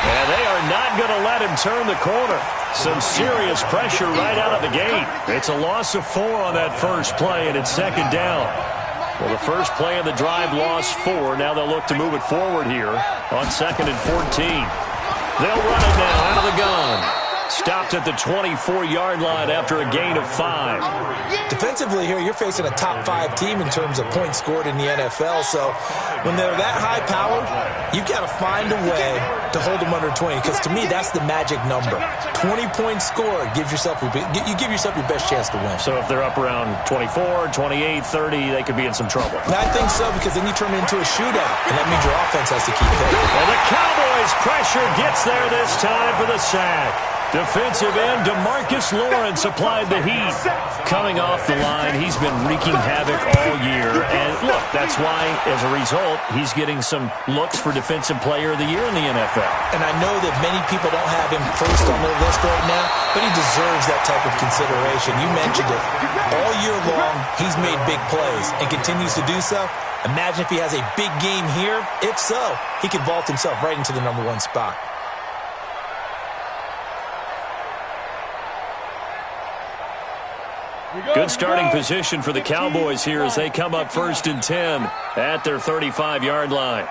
And they are not going to let him turn the corner. Some serious pressure right out of the gate. It's a loss of 4 on that first play, and it's second down. Well, the first play of the drive lost 4. Now they'll look to move it forward here on 2nd and 14. They'll run it now out of the gun. Stopped at the 24-yard line after a gain of 5. Defensively here, you're facing a top 5 team in terms of points scored in the NFL. So when they're that high-powered, you've got to find a way to hold them under 20. Because to me, that's the magic number. 20 points scored gives yourself you give yourself your best chance to win. So if they're up around 24, 28, 30, they could be in some trouble. And I think so, because then you turn it into a shootout, and that means your offense has to keep pace. And the Cowboys' pressure gets there this time for the sack. Defensive end DeMarcus Lawrence applied the heat. Coming off the line, he's been wreaking havoc all year. And look, that's why, as a result, he's getting some looks for Defensive Player of the Year in the NFL. And I know that many people don't have him first on their list right now, but he deserves that type of consideration. You mentioned it. All year long, he's made big plays and continues to do so. Imagine if he has a big game here. If so, he could vault himself right into the #1 spot. Good starting position for the Cowboys here as they come up 1st and 10 at their 35-yard line.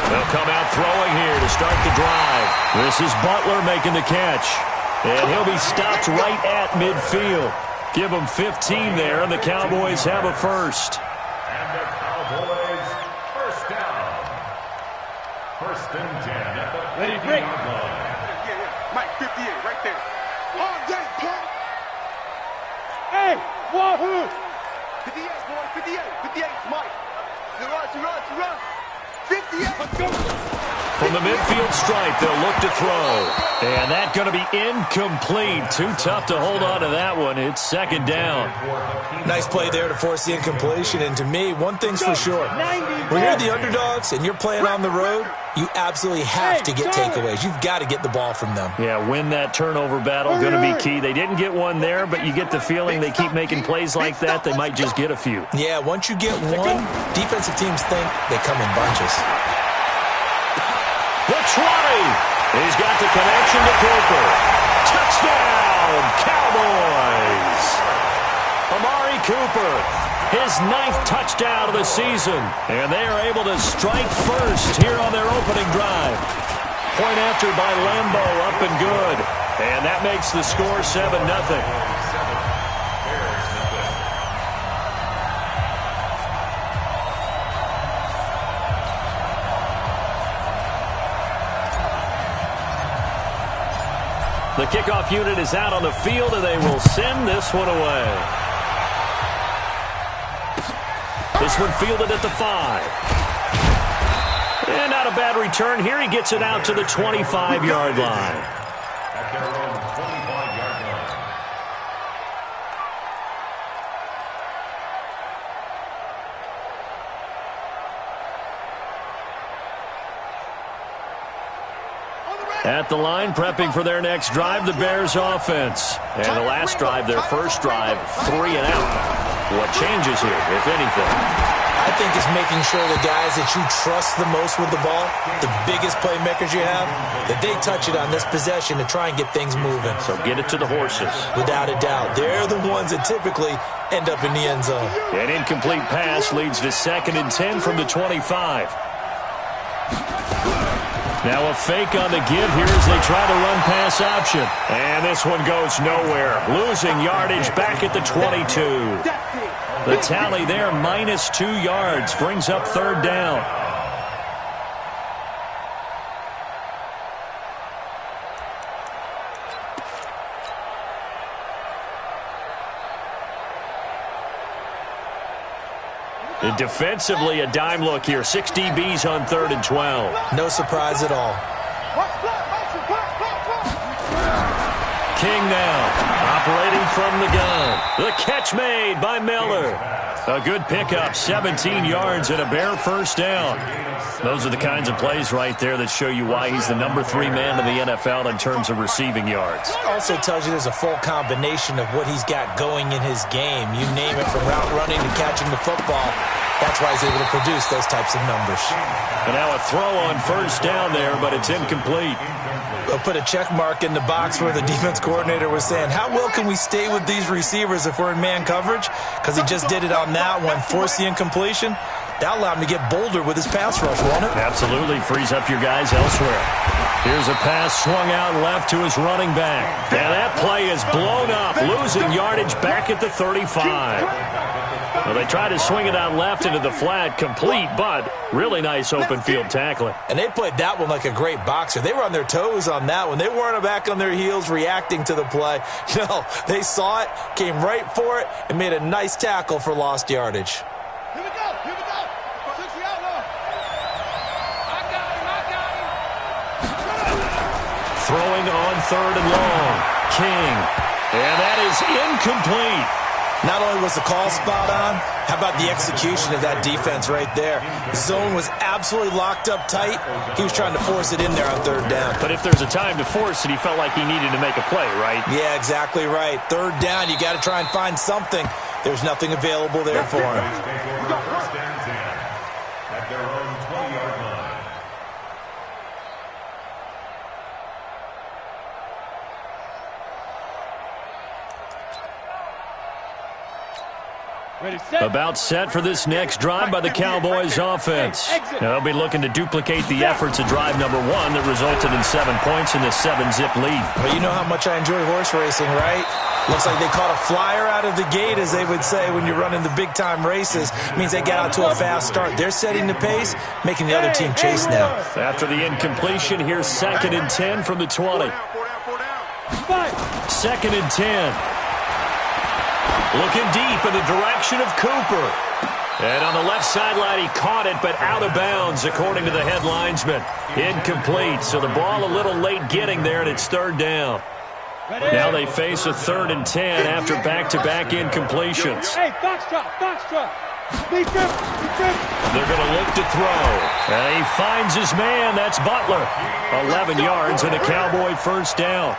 They'll come out throwing here to start the drive. This is Butler making the catch. And he'll be stopped right at midfield. Give him 15 there, and the Cowboys have a first. And the Cowboys first down. 1st and 10 at the 50-yard line. Yeah. Mike, 58, right there. All day, punk. Hey, wahoo! 58, boy, 58. 58, Mike. You run. 58. Let's go. From the midfield stripe, they'll look to throw. And that's going to be incomplete. Too tough to hold on to that one. It's 2nd down. Nice play there to force the incompletion. And to me, one thing's for sure. When you're the underdogs and you're playing on the road, you absolutely have to get takeaways. You've got to get the ball from them. Yeah, win that turnover battle, going to be key. They didn't get one there, but you get the feeling they keep making plays like that, they might just get a few. Yeah, once you get one, defensive teams think they come in bunches. The 20. He's got the connection to Cooper. Touchdown, Cowboys. Amari Cooper, his 9th touchdown of the season. And they are able to strike first here on their opening drive. Point after by Lambo, up and good. And that makes the score 7-0. The kickoff unit is out on the field, and they will send this one away. This one fielded at the 5. And not a bad return here. He gets it out to the 25-yard line. At their own 25-yard line. At the line, prepping for their next drive, the Bears offense. And the last drive, their first drive, 3 and out. What changes here, if anything? I think it's making sure the guys that you trust the most with the ball, the biggest playmakers you have, that they touch it on this possession to try and get things moving. So get it to the horses. Without a doubt. They're the ones that typically end up in the end zone. An incomplete pass leads to 2nd and 10 from the 25. Now a fake on the give here as they try the run-pass option. And this one goes nowhere. Losing yardage back at the 22. The tally there, -2 yards, brings up 3rd down. And defensively, a dime look here. 6 DBs on 3rd and 12. No surprise at all. King now, operating from the gun. The catch made by Miller. A good pickup, 17 yards and a Bear first down. Those are the kinds of plays right there that show you why he's the number 3 man in the NFL in terms of receiving yards. Also tells you there's a full combination of what he's got going in his game. You name it, from route running to catching the football. That's why he's able to produce those types of numbers. And now a throw on first down there, but it's incomplete. We'll put a check mark in the box where the defense coordinator was saying, how well can we stay with these receivers if we're in man coverage? Because he just did it on that one, forced the incompletion. That allowed him to get bolder with his pass rush, won't it? Absolutely. Frees up your guys elsewhere. Here's a pass swung out left to his running back. Now that play is blown up, losing yardage back at the 35. Well, they tried to swing it out left into the flat, complete, but really nice open field tackling. And they played that one like a great boxer. They were on their toes on that one. They weren't back on their heels reacting to the play. No, they saw it, came right for it, and made a nice tackle for lost yardage. Here we go. Here we go. 60 outlaw. I got him. Throwing on 3rd and long. King. And that is incomplete. Not only was the call spot on, how about the execution of that defense right there? The zone was absolutely locked up tight. He was trying to force it in there on 3rd down. But if there's a time to force it, he felt like he needed to make a play, right? Yeah, exactly right. 3rd down, you got to try and find something. There's nothing available there for him. First and 10 at their own 20-yard line. Ready, set. About set for this next drive by the Cowboys offense. Now they'll be looking to duplicate the efforts of drive number 1 that resulted in 7 points in the 7-zip lead. Well, you know how much I enjoy horse racing, right? Looks like they caught a flyer out of the gate, as they would say when you're running the big-time races. It means they got out to a fast start. They're setting the pace, making the other team chase now. After the incompletion, here's 2nd and 10 from the 20. 2nd and 10. Looking deep in the direction of Cooper. And on the left sideline, he caught it, but out of bounds, according to the head linesman. Incomplete, so the ball a little late getting there, and it's 3rd down. Now they face a 3rd and 10 after back-to-back incompletions. Hey, box drop. Be trip. They're going to look to throw. And he finds his man. That's Butler. 11 yards and a Cowboy first down.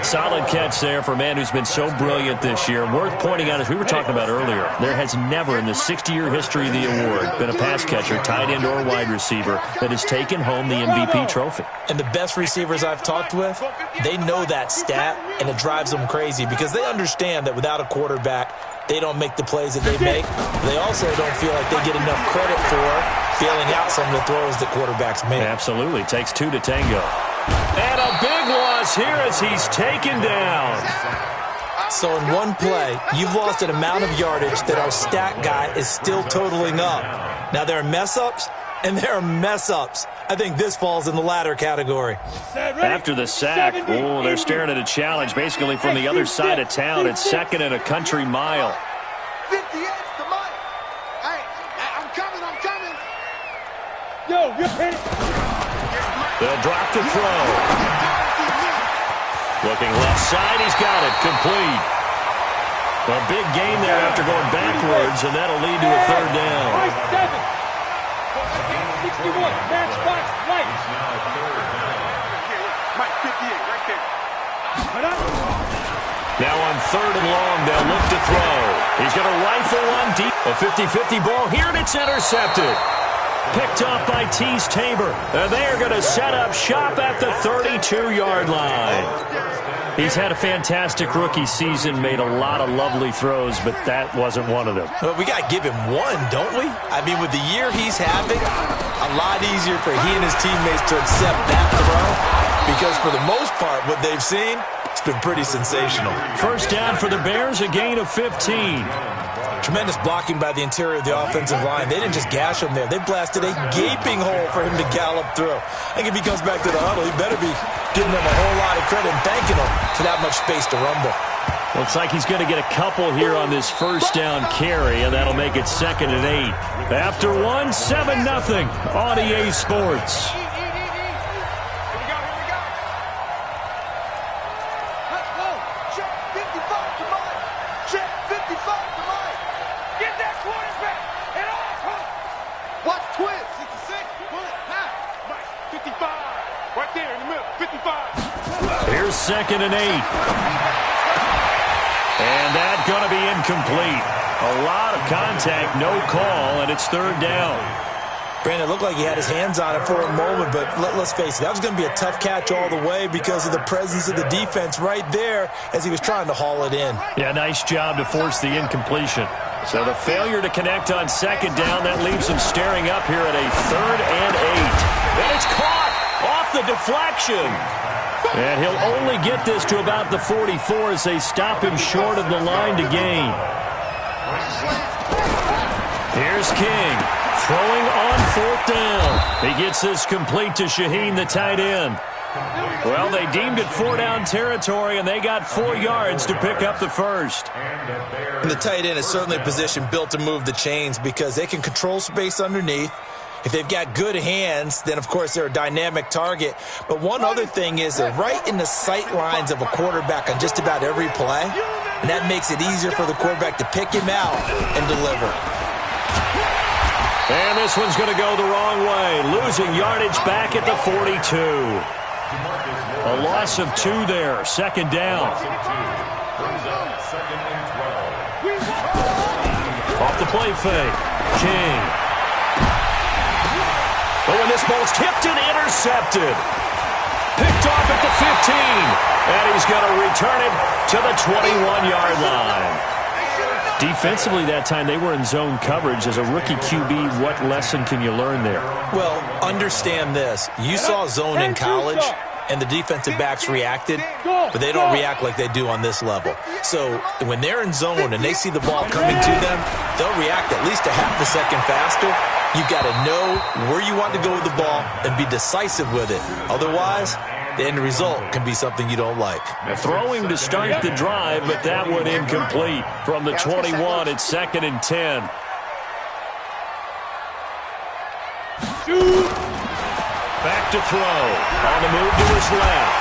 Solid catch there for a man who's been so brilliant this year. Worth pointing out, as we were talking about earlier, there has never in the 60-year history of the award been a pass catcher, tight end or wide receiver that has taken home the MVP trophy. And the best receivers I've talked with, they know that stat, and it drives them crazy because they understand that without a quarterback, they don't make the plays that they make. They also don't feel like they get enough credit for bailing out some of the throws that quarterbacks make. Absolutely. Takes 2 to tango. And a big loss here as he's taken down. So in one play, you've lost an amount of yardage that our stat guy is still totaling up. Now, there are mess-ups, and there are mess-ups. I think this falls in the latter category. After the sack, they're staring at a challenge basically from the other side of town. It's 2nd and a country mile. 58 to Mike. Hey, I'm coming. Yo, you're hitting. They'll drop the throw. Looking left side, he's got it. Complete. A big gain there after going backwards, and that'll lead to a 3rd down. 61, match box, right. Mike, 58, right there. Now on 3rd and long, they'll look to throw. He's going to rifle one deep. A 50-50 ball here, and it's intercepted. Picked up by Tease Tabor. And they are going to set up shop at the 32-yard line. He's had a fantastic rookie season, made a lot of lovely throws, but that wasn't one of them. Well, we got to give him one, don't we? I mean, with the year he's having, a lot easier for he and his teammates to accept that throw, because for the most part, what they've seen, it's been pretty sensational. First down for the Bears, a gain of 15. Tremendous blocking by the interior of the offensive line. They didn't just gash him there. They blasted a gaping hole for him to gallop through. I think if he comes back to the huddle, he better be giving them a whole lot of credit and thanking them for that much space to rumble. Looks like he's going to get a couple here on this first down carry, and that'll make it 2nd and 8. After 1, 7-0 on EA Sports. Check 55 to Mike. Check 55 to Mike. Get that quarterback. 2nd and 8. And that's going to be incomplete. A lot of contact, no call, and it's 3rd down. Brandon, it looked like he had his hands on it for a moment, but let's face it, that was going to be a tough catch all the way because of the presence of the defense right there as he was trying to haul it in. Yeah, nice job to force the incompletion. So the failure to connect on 2nd down, that leaves him staring up here at a 3rd and 8. And it's caught off the deflection. And he'll only get this to about the 44 as they stop him short of the line to gain. Here's King. Throwing on 4th down. He gets this complete to Shaheen, the tight end. Well, they deemed it 4-down territory, and they got 4 yards to pick up the first. And the tight end is certainly a position built to move the chains because they can control space underneath. If they've got good hands, then, of course, they're a dynamic target. But one other thing is they're right in the sight lines of a quarterback on just about every play, and that makes it easier for the quarterback to pick him out and deliver. And this one's going to go the wrong way, losing yardage back at the 42. A loss of 2 there, 2nd down. Off the play fake, King. Oh, and this ball's tipped and intercepted. Picked off at the 15. And he's going to return it to the 21-yard line. Defensively that time, they were in zone coverage. As a rookie QB, what lesson can you learn there? Well, understand this. You saw zone in college, and the defensive backs reacted, but they don't react like they do on this level. So when they're in zone and they see the ball coming to them, they'll react at least a half a second faster. You've got to know where you want to go with the ball and be decisive with it. Otherwise, the end result can be something you don't like. Throwing to start the drive, but that one incomplete. From the 21, it's 2nd and 10. Back to throw. On the move to his left.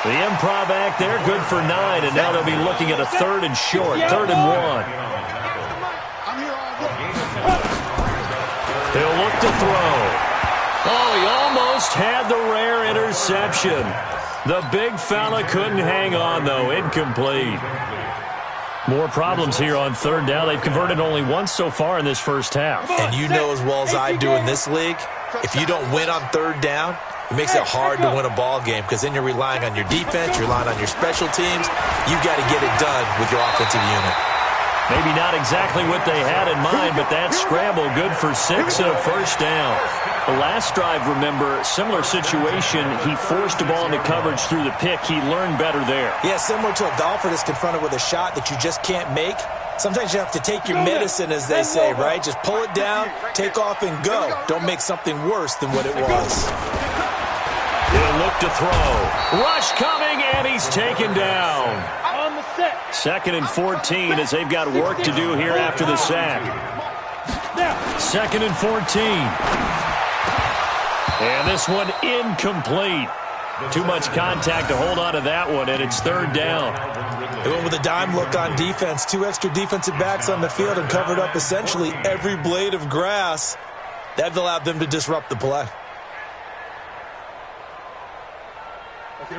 The improv act there, good for 9, and now they'll be looking at a 3rd and short, 3rd and 1. He'll look to throw. Oh, he almost had the rare interception. The big fella couldn't hang on, though. Incomplete. More problems here on 3rd down. They've converted only once so far in this first half. And you know as well as I do in this league, if you don't win on 3rd down, it makes it hard to win a ball game because then you're relying on your defense, you're relying on your special teams. You've got to get it done with your offensive unit. Maybe not exactly what they had in mind, but that scramble good for 6 and a 1st down. The last drive, remember, similar situation. He forced the ball into coverage through the pick. He learned better there. Yeah, similar to a golfer that's confronted with a shot that you just can't make. Sometimes you have to take your medicine, as they say, right? Just pull it down, take off, and go. Don't make something worse than what it was. He'll look to throw. Rush coming, and he's taken down. 2nd and 14 as they've got work to do here after the sack. 2nd and 14. And this one incomplete. Too much contact to hold on to that one, and it's 3rd down. They went with a dime look on defense. 2 extra defensive backs on the field and covered up essentially every blade of grass. That allowed them to disrupt the play.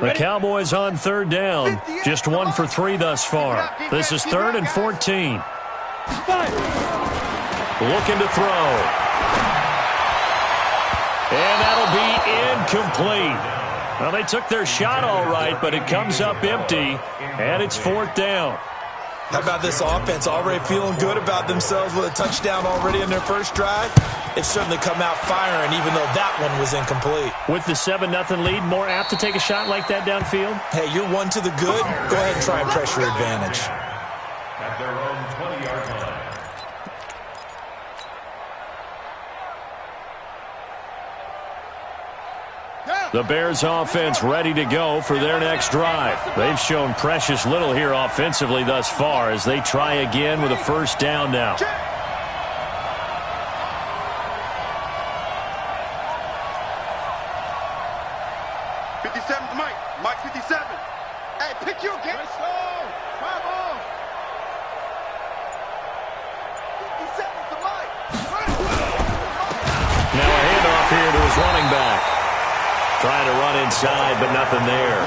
The Cowboys on 3rd down. Just 1 for 3 thus far. This is 3rd and 14. Looking to throw. And that'll be incomplete. Well, they took their shot all right, but it comes up empty, and it's 4th down. How about this offense already feeling good about themselves with a touchdown already in their first drive? They've certainly come out firing, even though that one was incomplete. With the 7-0 lead, more apt to take a shot like that downfield? Hey, you're 1 to the good. Go ahead and try and press your advantage. At their own 20-yard line. The Bears offense ready to go for their next drive. They've shown precious little here offensively thus far as they try again with a 1st down now. Mike 57. Hey, pick you again. Let's go. Come on. 57's the Mike. Now a handoff here to his running back. Trying to run inside, but nothing there.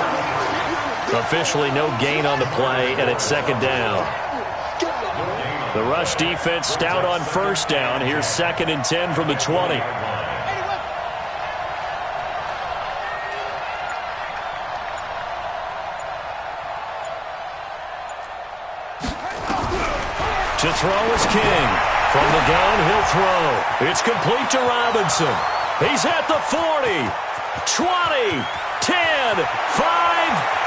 Officially no gain on the play, and it's second down. The rush defense stout on first down. Here's 2nd and 10 from the 20. To throw is King. From the gun, he'll throw. It's complete to Robinson. He's at the 40, 20, 10, 5.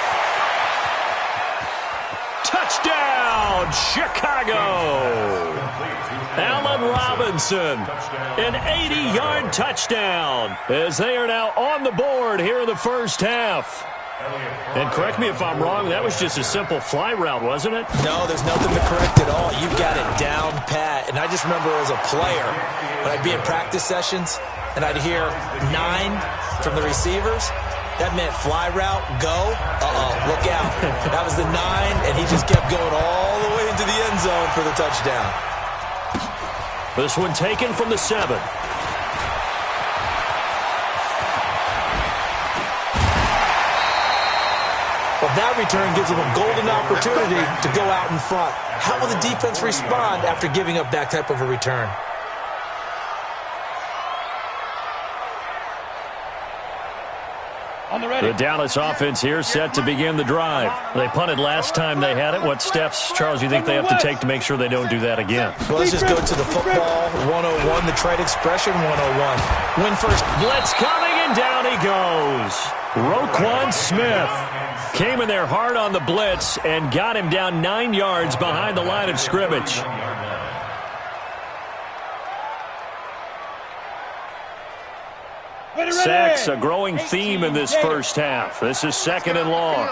Touchdown, Chicago. Allen Robinson, an 80-yard touchdown, as they are now on the board here in the first half. And correct me if I'm wrong, that was just a simple fly route, wasn't it? No, there's nothing to correct at all. You've got it down pat. And I just remember as a player, when I'd be in practice sessions, and I'd hear 9 from the receivers, that meant fly route, go, look out. That was the 9, and he just kept going all the way into the end zone for the touchdown. This one taken from the 7. Well, that return gives them a golden opportunity to go out in front. How will the defense respond after giving up that type of a return? The Dallas offense here set to begin the drive. They punted last time they had it. What steps, Charles, do you think they have to take to make sure they don't do that again? Well, let's just go to the football 101, the trade expression 101. Win first. Blitz coming, and down he goes. Roquan Smith came in there hard on the blitz and got him down 9 yards behind the line of scrimmage. Sacks, a growing theme in this first half. This is 2nd and long.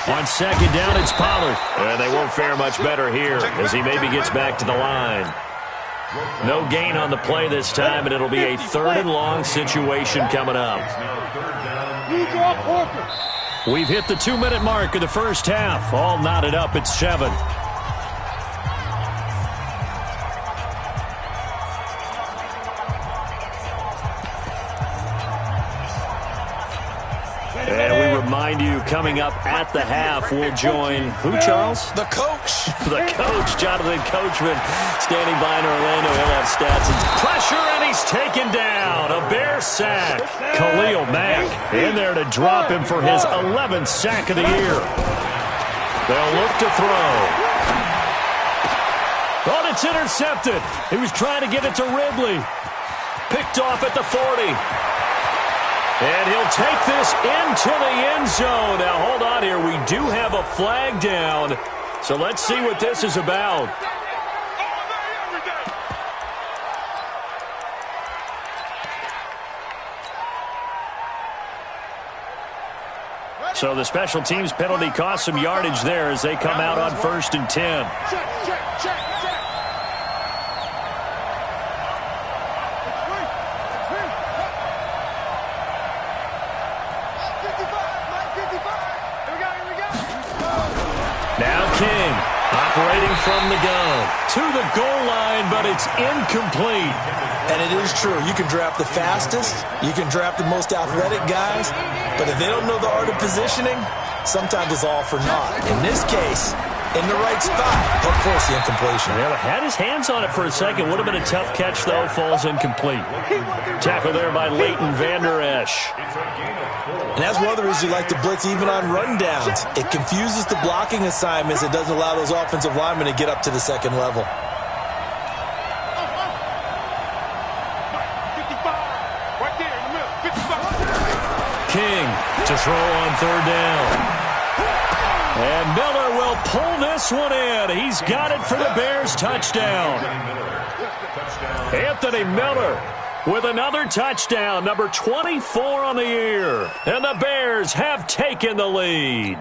On 2nd down, it's Pollard. And they won't fare much better here as he maybe gets back to the line. No gain on the play this time, and it'll be a 3rd and long situation coming up. We've hit the 2-minute mark of the first half. All knotted up at 7. And we remind you, coming up at the half, we'll join who, Charles? The coach. The coach, Jonathan Coachman, standing by in Orlando. He'll have stats and pressure, and he's taken down. A Bear sack. Khalil Mack in there to drop him for his 11th sack of the year. They'll look to throw. Oh, it's intercepted. He was trying to get it to Ridley. Picked off at the 40. And he'll take this into the end zone. Now, hold on here. We do have a flag down. So let's see what this is about. So the special teams penalty cost some yardage there as they come out on 1st and 10. Check. Now King, operating from the gun. To the goal line, but it's incomplete. And it is true. You can draft the fastest. You can draft the most athletic guys. But if they don't know the art of positioning, sometimes it's all for naught. In this case, in the right spot, he'll force the incompletion. Yeah, had his hands on it for a second. Would have been a tough catch, though. Falls incomplete. Tackle there by Leighton Vander Esch. And that's one of the reasons you like to blitz even on rundowns. It confuses the blocking assignments. It doesn't allow those offensive linemen to get up to the second level. King to throw on 3rd down. And Miller will pull this one in. He's got it for the Bears touchdown. Anthony Miller with another touchdown, number 24 on the year. And the Bears have taken the lead.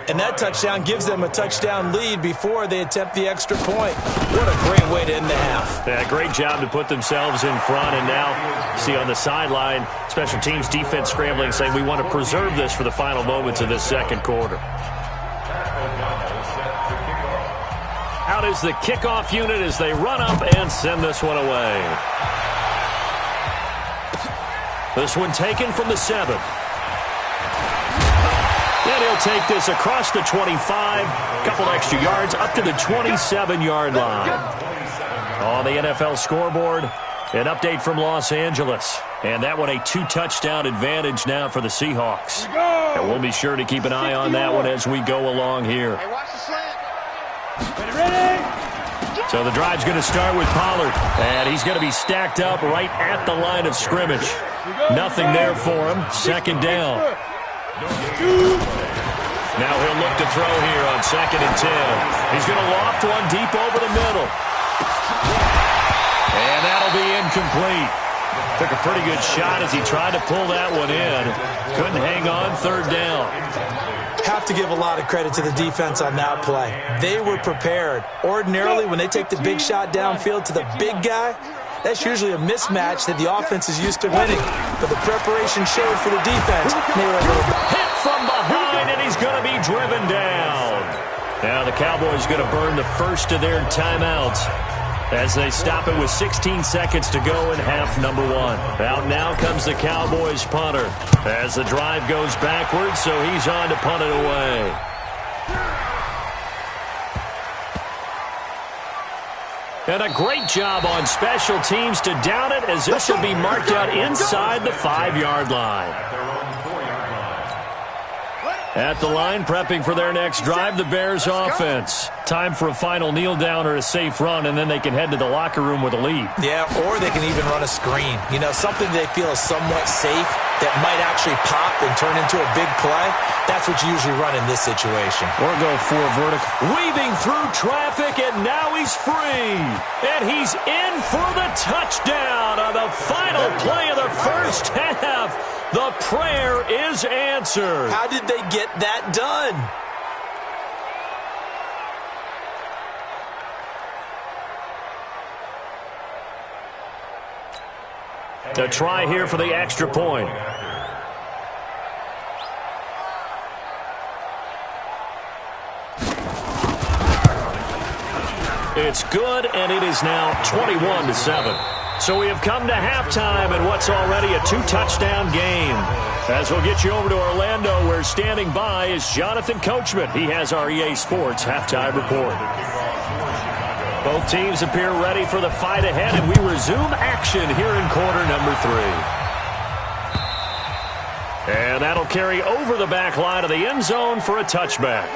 And that touchdown gives them a touchdown lead before they attempt the extra point. What a great way to end the half. Yeah, great job to put themselves in front. And now, see on the sideline, special teams defense scrambling, saying we want to preserve this for the final moments of this second quarter. Out is the kickoff unit as they run up and send this one away. This one taken from the 7. And he'll take this across the 25, a couple extra yards, up to the 27-yard line. On the NFL scoreboard, an update from Los Angeles. And that one a 2-touchdown advantage now for the Seahawks. And we'll be sure to keep an eye on that one as we go along here. Hey, watch the slant. Ready? So the drive's going to start with Pollard. And he's going to be stacked up right at the line of scrimmage. Nothing there for him. Second down. Now he'll look to throw here on 2nd and 10. He's going to loft one deep over the middle. And that'll be incomplete. Took a pretty good shot as he tried to pull that one in. Couldn't hang on. 3rd down. Have to give a lot of credit to the defense on that play. They were prepared. Ordinarily, when they take the big shot downfield to the big guy, that's usually a mismatch that the offense is used to winning. But the preparation showed for the defense. They were able to hit from behind, and he's going to be driven down. Now the Cowboys going to burn the first of their timeouts as they stop it with 16 seconds to go in half number 1. Out now comes the Cowboys punter as the drive goes backwards, so he's on to punt it away. And a great job on special teams to down it, as this will be marked out inside the 5-yard line. At the line, prepping for their next drive, the Bears offense. Time for a final kneel down or a safe run, and then they can head to the locker room with a lead. Yeah, or they can even run a screen. You know, something they feel is somewhat safe that might actually pop and turn into a big play. That's what you usually run in this situation. Or go for a vertical. Weaving through traffic, and now he's free. And he's in for the touchdown on the final play of the first half. The prayer is answered. How did they get that done? To try here for the extra point. It's good, and it is now 21-7. So we have come to halftime in what's already a 2-touchdown game. As we'll get you over to Orlando, where standing by is Jonathan Coachman. He has our EA Sports halftime report. Both teams appear ready for the fight ahead, and we resume action here in quarter number 3. And that'll carry over the back line of the end zone for a touchback.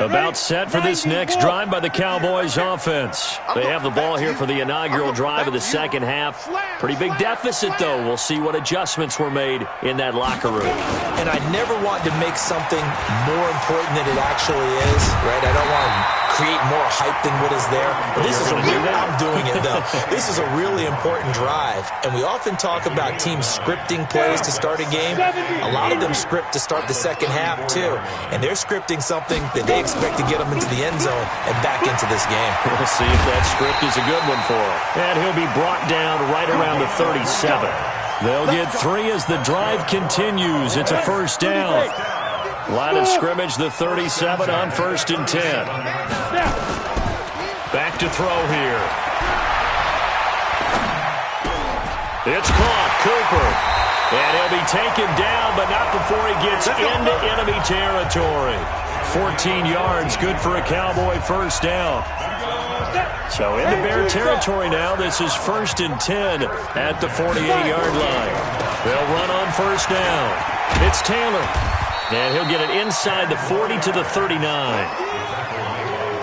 About set for this next drive by the Cowboys offense. They have the ball here for the inaugural drive of the second half. Pretty big deficit, though. We'll see what adjustments were made in that locker room. And I never want to make something more important than it actually is, right? I don't want to create more hype than what is there. But this is I'm doing it, though. This is a really important drive. And we often talk about teams scripting plays to start a game. A lot of them script to start the second half, too. And they're scripting something that they expect to get them into the end zone and back into this game. We'll see if that script is a good one for him. And he'll be brought down right around the 37. They'll get 3 as the drive continues. It's a first down. Line of scrimmage, the 37 on 1st and 10. Back to throw here. It's caught. Cooper. And he'll be taken down, but not before he gets into enemy territory. 14 yards, good for a Cowboy first down. So into Bear territory now. This is 1st and 10 at the 48-yard line. They'll run on first down. It's Taylor. And he'll get it inside the 40 to the 39.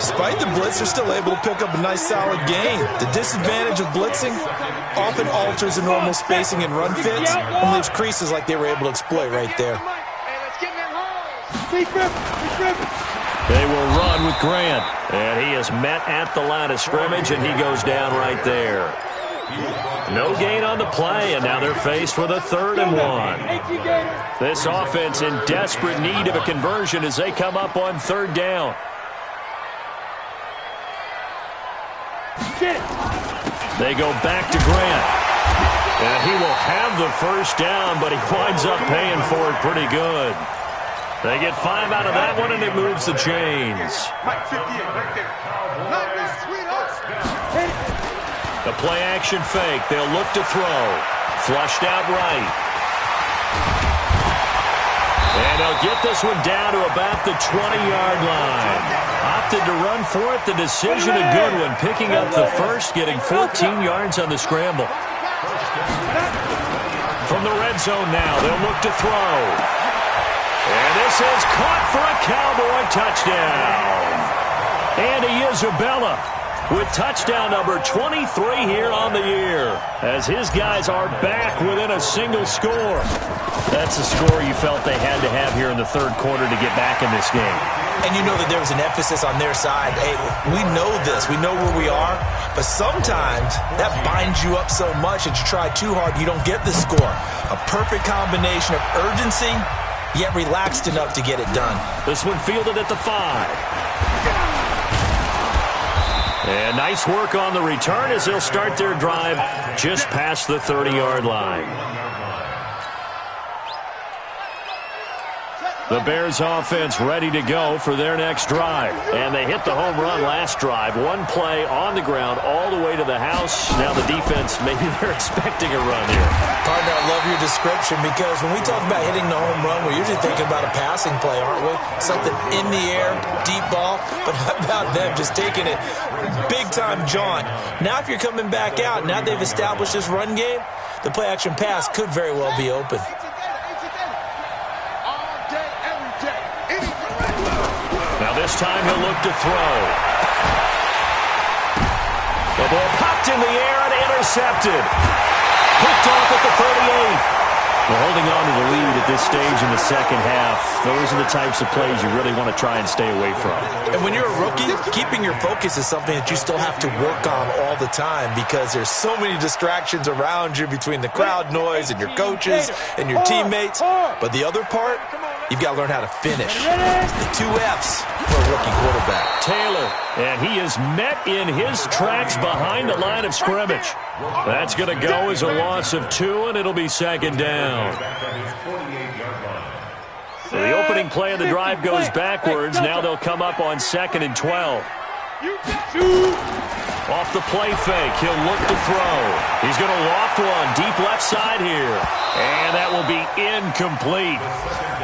Despite the blitz, they're still able to pick up a nice solid gain. The disadvantage of blitzing often alters the normal spacing and run fits and leaves creases like they were able to exploit right there. They will run with Grant. And he is met at the line of scrimmage, and he goes down right there. No gain on the play, and now they're faced with a 3rd and 1. This offense in desperate need of a conversion as they come up on 3rd down. They go back to Grant. And he will have the first down, but he winds up paying for it pretty good. They get 5 out of that one, and it moves the chains. The play action fake. They'll look to throw. Flushed out right. And they'll get this one down to about the 20-yard line. Opted to run for it. The decision a good one. Picking up the first, getting 14 yards on the scramble. From the red zone now, they'll look to throw. And this is caught for a Cowboy touchdown. Andy Isabella with touchdown number 23 here on the year, as his guys are back within a single score. That's a score you felt they had to have here in the third quarter to get back in this game. And you know that there was an emphasis on their side. Hey, we know this. We know where we are. But sometimes that binds you up so much that you try too hard, you don't get the score. A perfect combination of urgency, yet relaxed enough to get it done. This one fielded at the 5. And nice work on the return as they'll start their drive just past the 30-yard line. The Bears offense ready to go for their next drive. And they hit the home run last drive. One play on the ground all the way to the house. Now the defense, maybe they're expecting a run here. Partner, I love your description, because when we talk about hitting the home run, we're usually thinking about a passing play, aren't we? Something in the air, deep ball. But how about them just taking it big-time jaunt? Now if you're coming back out, now they've established this run game, the play-action pass could very well be open. This time he'll look to throw. The ball popped in the air and intercepted. Picked off at the 38. Well, holding on to the lead at this stage in the second half, those are the types of plays you really want to try and stay away from. And when you're a rookie, keeping your focus is something that you still have to work on all the time, because there's so many distractions around you between the crowd noise and your coaches and your teammates. But the other part, you've got to learn how to finish. The 2 F's for a rookie quarterback. Taylor, and he is met in his tracks behind the line of scrimmage. That's going to go as a loss of 2, and it'll be second down. So the opening play of the drive goes backwards. Now they'll come up on 2nd and 12. Off the play fake, he'll look to throw. He's going to loft one deep left side here. And that will be incomplete.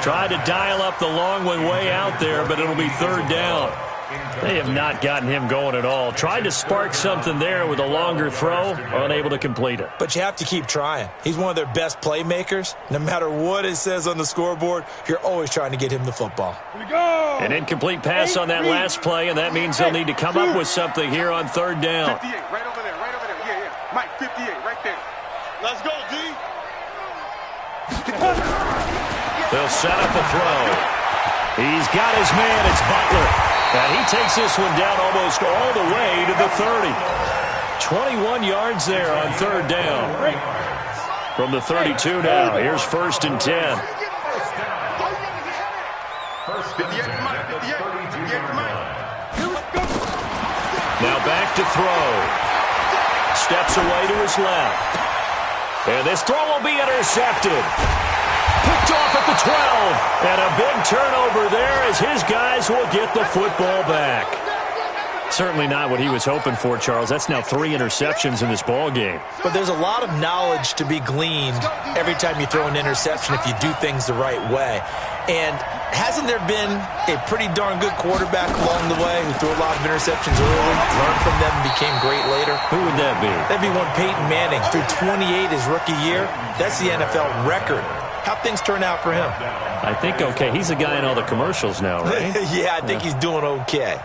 Tried to dial up the long one way out there, but it'll be third down. They have not gotten him going at all. Tried to spark something there with a longer throw, unable to complete it. But you have to keep trying. He's one of their best playmakers. No matter what it says on the scoreboard, you're always trying to get him the football. An incomplete pass on that last play, and that means they'll need to come up with something here on third down. 58, right over there, right over there. Yeah, yeah. Mike, 58, right there. Let's go, D. They'll set up a throw. He's got his man. It's Butler. And he takes this one down almost all the way to the 30. 21 yards there on third down. From the 32 now, here's 1st and 10. Now back to throw. Steps away to his left. And this throw will be intercepted. Picked off at the 12. And a big turnover there as his guys will get the football back. Certainly not what he was hoping for, Charles. That's now 3 interceptions in this ball game. But there's a lot of knowledge to be gleaned every time you throw an interception if you do things the right way. And hasn't there been a pretty darn good quarterback along the way who threw a lot of interceptions early, learned from them, and became great later? Who would that be? That'd be one Peyton Manning. Threw 28 his rookie year. That's the NFL record. How'd things turn out for him? I think okay. He's the guy in all the commercials now, right? Yeah, I think he's doing okay.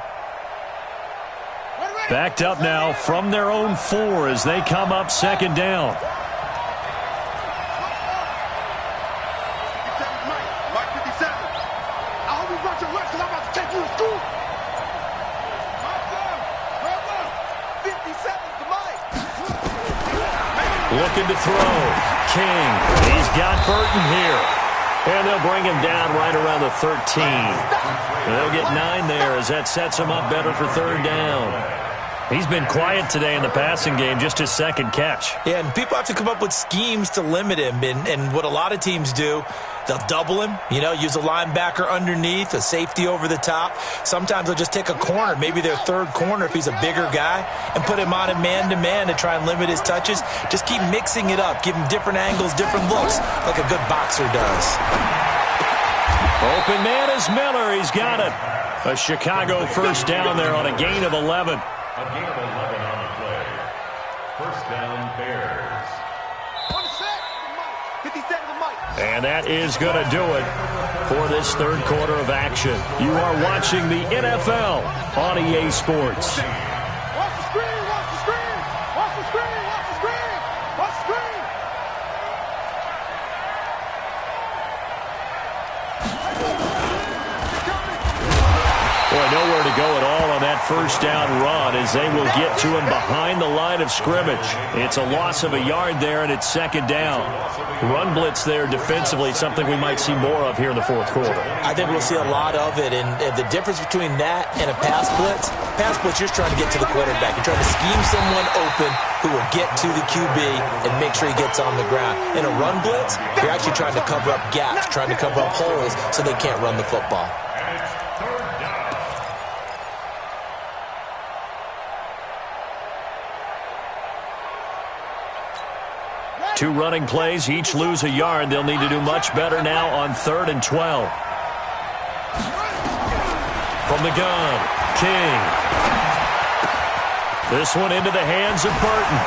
Backed up now from their own 4 as they come up second down. Mike 57. I hope you brought your lunch because I'm about to take you to school. Right there. 57 to Mike. Looking to throw. King. He's got Burton here. And they'll bring him down right around the 13. They'll get 9 there as that sets him up better for third down. He's been quiet today in the passing game, just his second catch. Yeah, and people have to come up with schemes to limit him. And what a lot of teams do, They'll double him, use a linebacker underneath, a safety over the top. Sometimes they'll just take a corner, maybe their third corner if he's a bigger guy, and put him on a man-to-man to try and limit his touches. Just keep mixing it up, give him different angles, different looks, like a good boxer does. Open man is Miller. He's got it. A Chicago first down there on a gain of 11. A gain of 11 on the play. First down, Bears. On the set, 50 seconds of Mike. And that is going to do it for this third quarter of action. You are watching the NFL on EA Sports. Watch the screen, watch the screen, watch the screen, watch the screen, watch the screen. Boy, nowhere to go at all on that first down run as they will get to him behind the line of scrimmage. It's a loss of a yard there, and it's second down. Run blitz there defensively, something we might see more of here in the fourth quarter. I think we'll see a lot of it, and the difference between that and a pass blitz, you're just trying to get to the quarterback. You're trying to scheme someone open who will get to the QB and make sure he gets on the ground. In a run blitz, you're actually trying to cover up gaps, trying to cover up holes so they can't run the football. Two running plays, each lose a yard. They'll need to do much better now on 3rd and 12. From the gun, King. This one into the hands of Burton.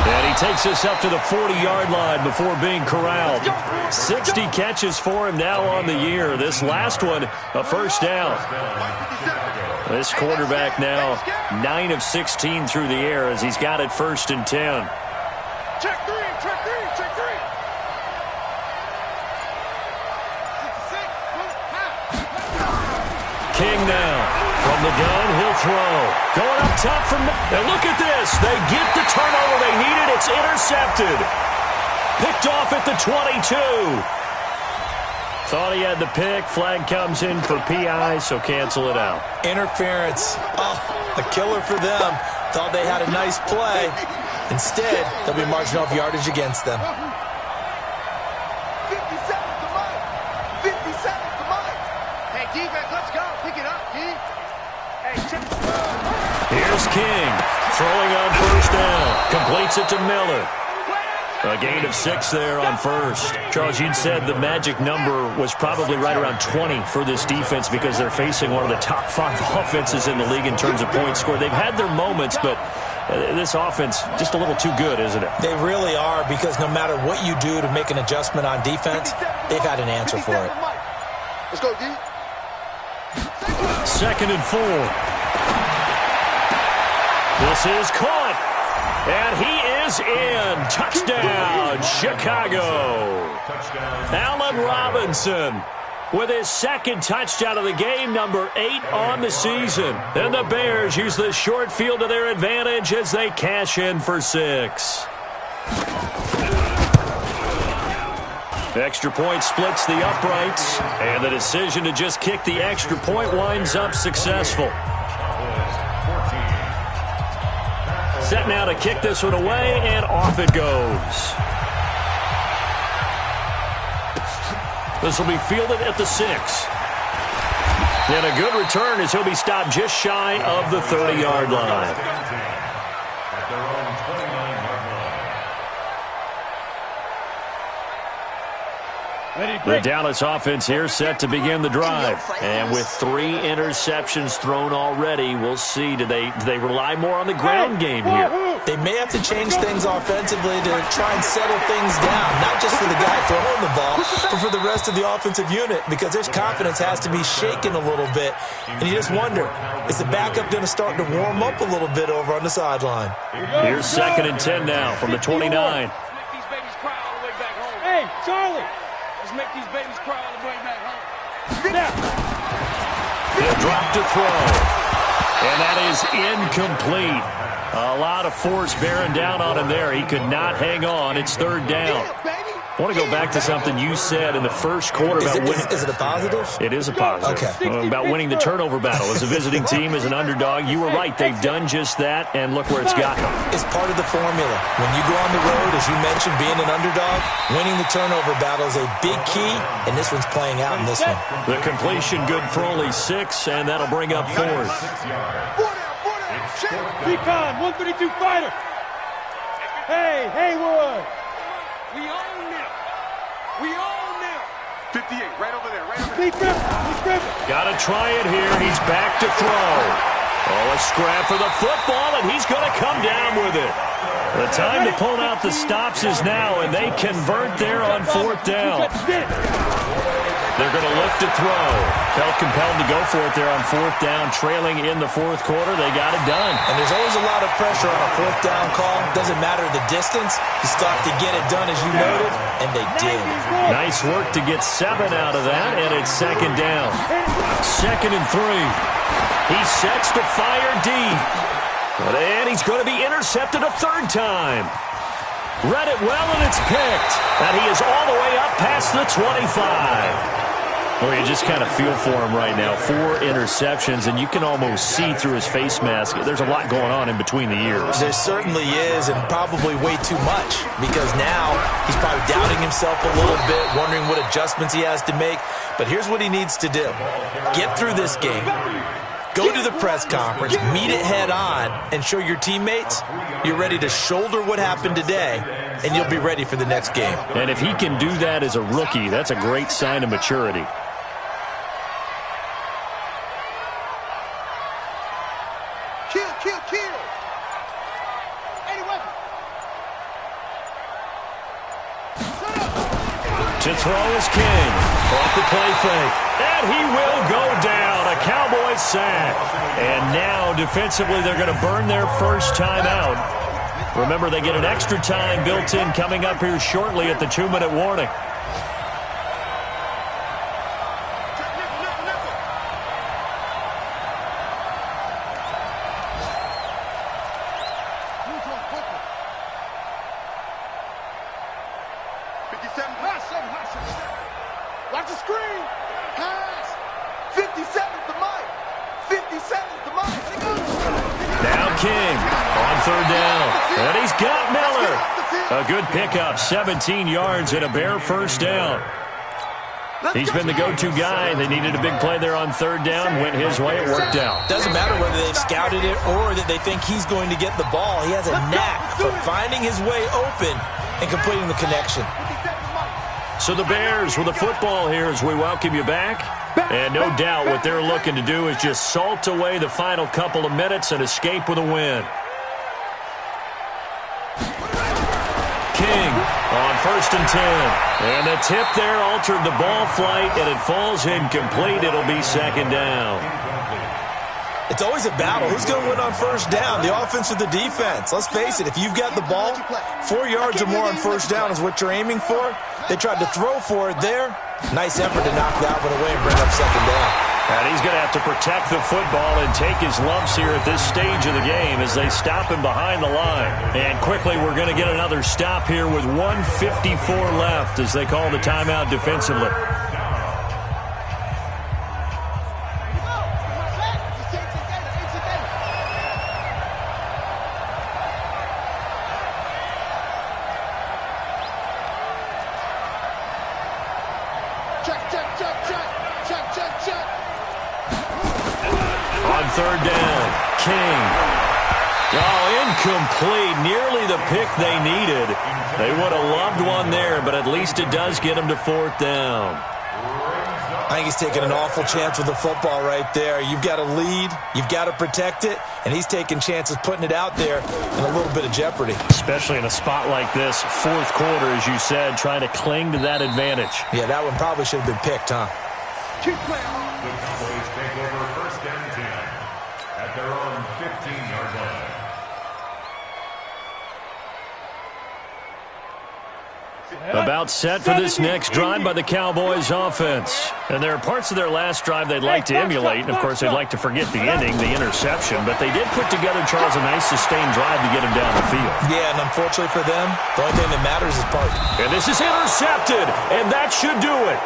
And he takes us up to the 40-yard line before being corralled. 60 catches for him now on the year. This last one, a first down. This quarterback now 9 of 16 through the air as he's got it 1st and 10. Check three, check three, check three. King now. From the gun, he'll throw. Going up top from... And look at this. They get the turnover they needed. It's intercepted. Picked off at the 22. Thought he had the pick. Flag comes in for PI, so cancel it out. Interference. Oh, a killer for them. Thought they had a nice play. Instead, they'll be marching off yardage against them. 50 seconds to Mike. 50 seconds to Mike. Hey, defense, let's go. Pick it up, D. Hey, check. Here's King. Throwing on first down. Completes it to Miller. A gain of 6 there on first. Charles, you'd said the magic number was probably right around 20 for this defense because they're facing one of the top 5 offenses in the league in terms of points scored. They've had their moments, but this offense just a little too good, isn't it? They really are, because no matter what you do to make an adjustment on defense, they've had an answer for it. Let's go, D. 2nd and 4. This is caught. And he is in. Touchdown, Chicago. Allen Robinson with his 2nd touchdown of the game, number 8 on the season. And the Bears use the short field to their advantage as they cash in for 6. Extra point splits the uprights, and the decision to just kick the extra point winds up successful. Set now to kick this one away, and off it goes. This will be fielded at the 6. And a good return as he'll be stopped just shy of the 30-yard line. At their own 29-yard line. The Dallas offense here set to begin the drive. And with 3 interceptions thrown already, we'll see. Do they rely more on the ground game here? They may have to change things offensively to try and settle things down, not just for the guy throwing the ball, but for the rest of the offensive unit, because their confidence has to be shaken a little bit. And you just wonder, is the backup going to start to warm up a little bit over on the sideline? Here's 2nd and 10 now from the 29. Hey, Charlie. Let's make these babies cry all the way back home. He'll drop to throw. And that is incomplete. A lot of force bearing down on him there. He could not hang on. It's 3rd down. I want to go back to something you said in the first quarter about winning. Is it a positive? It is a positive. Okay. About winning the turnover battle. As a visiting team, as an underdog, you were right. They've done just that, and look where it's gotten them. It's part of the formula. When you go on the road, as you mentioned, being an underdog, winning the turnover battle is a big key, and this one's playing out in this one. The completion good for only 6, and that'll bring up 4th. Recon, 132 fighter. Hey, Haywood. We own them. We own them. 58, right over there, right over there. Got to try it here. He's back to throw. Oh, a scrap for the football, and he's going to come down with it. The time to pull out the stops is now, and they convert there on 4th down. They're going to look to throw. Felt compelled to go for it there on 4th down, trailing in the 4th quarter. They got it done. And there's always a lot of pressure on a 4th down call. Doesn't matter the distance. You stop to get it done, as you noted, and they did. Nice work to get 7 out of that, and it's 2nd down. 2nd and 3. He sets to fire deep. And he's going to be intercepted a 3rd time. Read it well, and it's picked. And he is all the way up past the 25. Well, you just kind of feel for him right now. 4 interceptions, and you can almost see through his face mask. There's a lot going on in between the ears. There certainly is, and probably way too much, because now he's probably doubting himself a little bit, wondering what adjustments he has to make. But here's what he needs to do. Get through this game. Go to the press conference, meet it head on, and show your teammates you're ready to shoulder what happened today, and you'll be ready for the next game. And if he can do that as a rookie, that's a great sign of maturity. Kill. Any weapon. To throw is King. Off the play fake. And he will go down. A Cowboys sack. And now, defensively, they're going to burn their first time out. Remember, they get an extra time built in coming up here shortly at the 2-minute warning. Watch the screen. Pass. 57's the mic. 57's the mic. Now King on 3rd down. And he's got Miller. A good pickup, 17 yards and a bare first down. He's been the go-to guy. They needed a big play there on 3rd down. Went his way. It worked out. Doesn't matter whether they've scouted it or that they think he's going to get the ball. He has a knack for finding his way open and completing the connection. So the Bears with the football here as we welcome you back. And no doubt what they're looking to do is just salt away the final couple of minutes and escape with a win. King on 1st and 10. And the tip there altered the ball flight, and it falls incomplete. It'll be 2nd down. It's always a battle. Who's going to win on 1st down, the offense or the defense? Let's face it, if you've got the ball, 4 yards or more on 1st down is what you're aiming for. They tried to throw for it there. Nice effort to knock that one away and bring up 2nd down. And he's going to have to protect the football and take his lumps here at this stage of the game as they stop him behind the line. And quickly, we're going to get another stop here with 1:54 left as they call the timeout defensively. On 3rd down, King. Oh, incomplete. Nearly the pick they needed. They would have loved one there, but at least it does get them to 4th down. I think he's taking an awful chance with the football right there. You've got to lead. You've got to protect it. And he's taking chances putting it out there in a little bit of jeopardy. Especially in a spot like this, 4th quarter, as you said, trying to cling to that advantage. Yeah, that one probably should have been picked, huh? The Cowboys take over 1st and 10 at their own 15-yard line. About set for this next drive by the Cowboys offense. And there are parts of their last drive they'd like to emulate. And, of course, they'd like to forget the ending, the interception. But they did put together, Charles, a nice sustained drive to get him down the field. Yeah, and unfortunately for them, the only thing that matters is part. And this is intercepted, and that should do it.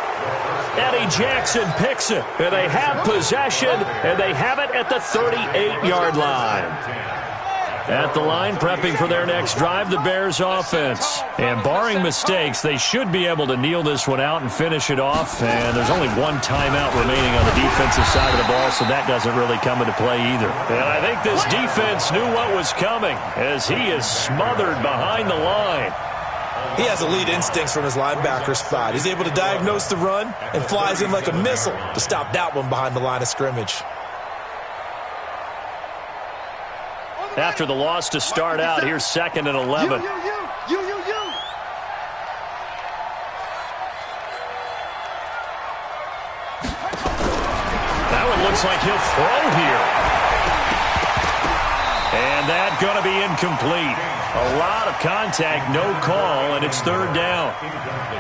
Eddie Jackson picks it, and they have possession, and they have it at the 38-yard line. At the line, prepping for their next drive, the Bears offense. And barring mistakes, they should be able to kneel this one out and finish it off. And there's only one timeout remaining on the defensive side of the ball, so that doesn't really come into play either. And I think this defense knew what was coming as he is smothered behind the line. He has elite instincts from his linebacker spot. He's able to diagnose the run and flies in like a missile to stop that one behind the line of scrimmage. After the loss to start out, here's 2nd and 11. That one looks like he'll throw here. And that's going to be incomplete. A lot of contact, no call, and it's 3rd down.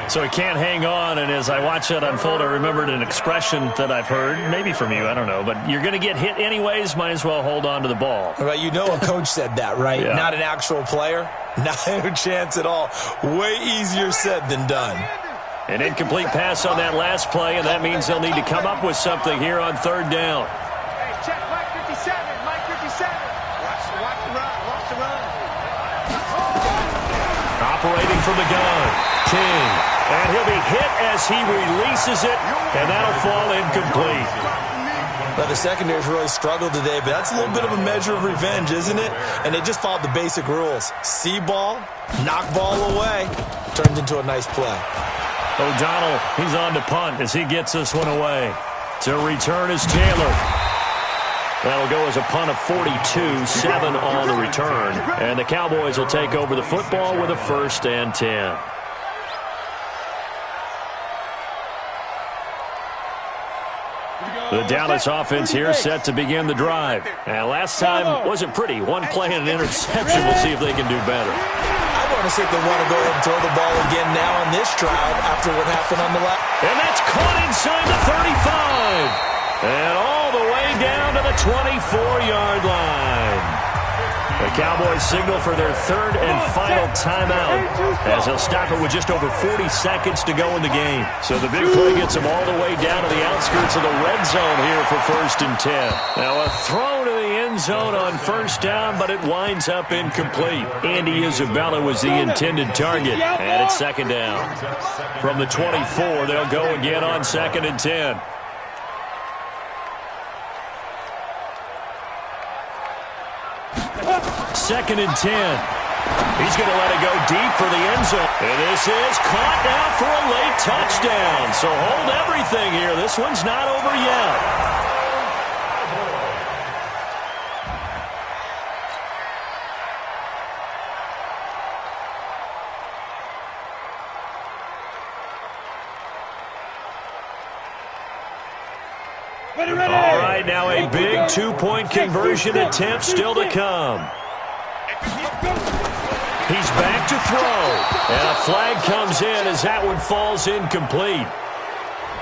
So he can't hang on, and as I watch that unfold, I remembered an expression that I've heard, maybe from you, I don't know, but you're going to get hit anyways, might as well hold on to the ball. Right, you know a coach said that, right? Yeah. Not an actual player. Not a chance at all. Way easier said than done. An incomplete pass on that last play, and that means they'll need to come up with something here on 3rd down. Hey, check Mike 57, Mike 57. Watch the run, watch the run. Operating from the gun, King. And he'll be hit as he releases it, and that'll fall incomplete. Well, the secondary's really struggled today, but that's a little bit of a measure of revenge, isn't it? And they just followed the basic rules. See ball, knock ball away, turned into a nice play. O'Donnell, he's on to punt as he gets this one away. To return is Taylor. That'll go as a punt of 42, 7 on the return. And the Cowboys will take over the football with a 1st and 10. The Dallas offense here set to begin the drive. And last time wasn't pretty. One play and an interception. We'll see if they can do better. I want to see if they want to go ahead and throw the ball again now on this drive after what happened on the last. And that's caught inside the 35. And all the way down to the 24-yard line. The Cowboys signal for their 3rd and final timeout as they'll stop it with just over 40 seconds to go in the game. So the big play gets them all the way down to the outskirts of the red zone here for 1st and 10. Now a throw to the end zone on 1st down, but it winds up incomplete. Andy Isabella was the intended target, and it's 2nd down. From the 24, they'll go again on 2nd and 10. Second and 10. He's going to let it go deep for the end zone. And this is caught now for a late touchdown. So hold everything here. This one's not over yet. All right, now a big 2-point conversion attempt still to come. He's back to throw. And a flag comes in as that one falls incomplete.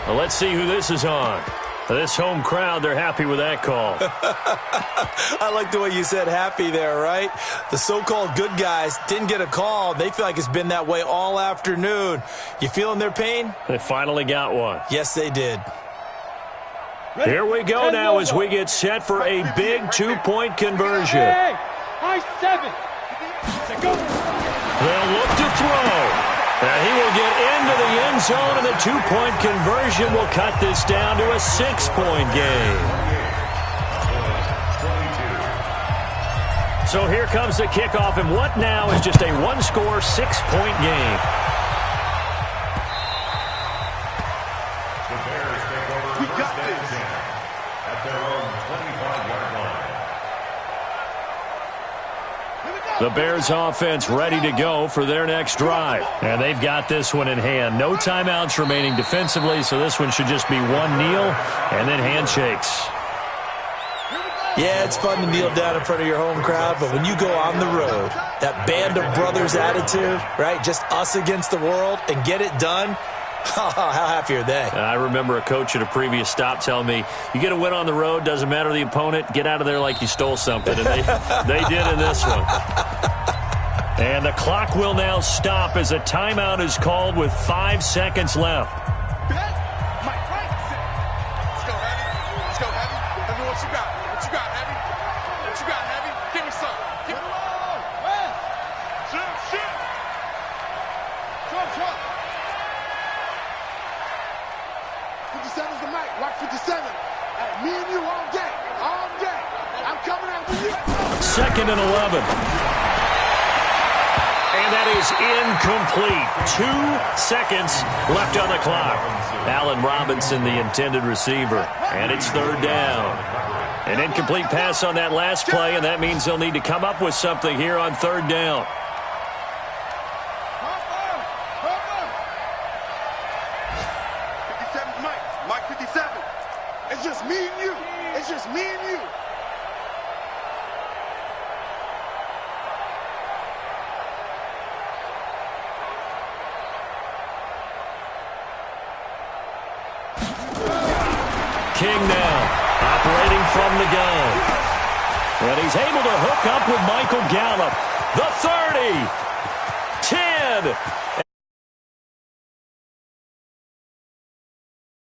Well, let's see who this is on. This home crowd, they're happy with that call. I like the way you said happy there, right? The so-called good guys didn't get a call. They feel like it's been that way all afternoon. You feeling their pain? They finally got one. Yes, they did. Here we go now as we get set for a big 2-point conversion. High 7. They'll look to throw. And he will get into the end zone, and the 2-point conversion will cut this down to a 6-point game. So here comes the kickoff, and what now is just a 1-score, 6-point game. We got this. At their own 25-yard line. The Bears offense ready to go for their next drive. And they've got this one in hand. No timeouts remaining defensively, so this one should just be one kneel and then handshakes. Yeah, it's fun to kneel down in front of your home crowd, but when you go on the road, that band of brothers attitude, right, just us against the world, and get it done, how happy are they? I remember a coach at a previous stop telling me, you get a win on the road, doesn't matter the opponent, get out of there like you stole something. And they did in this one. And the clock will now stop as a timeout is called with 5 seconds left. Second and 11. And that is incomplete. 2 seconds left on the clock. Allen Robinson, the intended receiver. And it's third down. An incomplete pass on that last play, and that means they'll need to come up with something here on third down. Mike 57. It's just me and you. It's just me and you. King now, operating from the gun. And he's able to hook up with Michael Gallup. The 30, 10.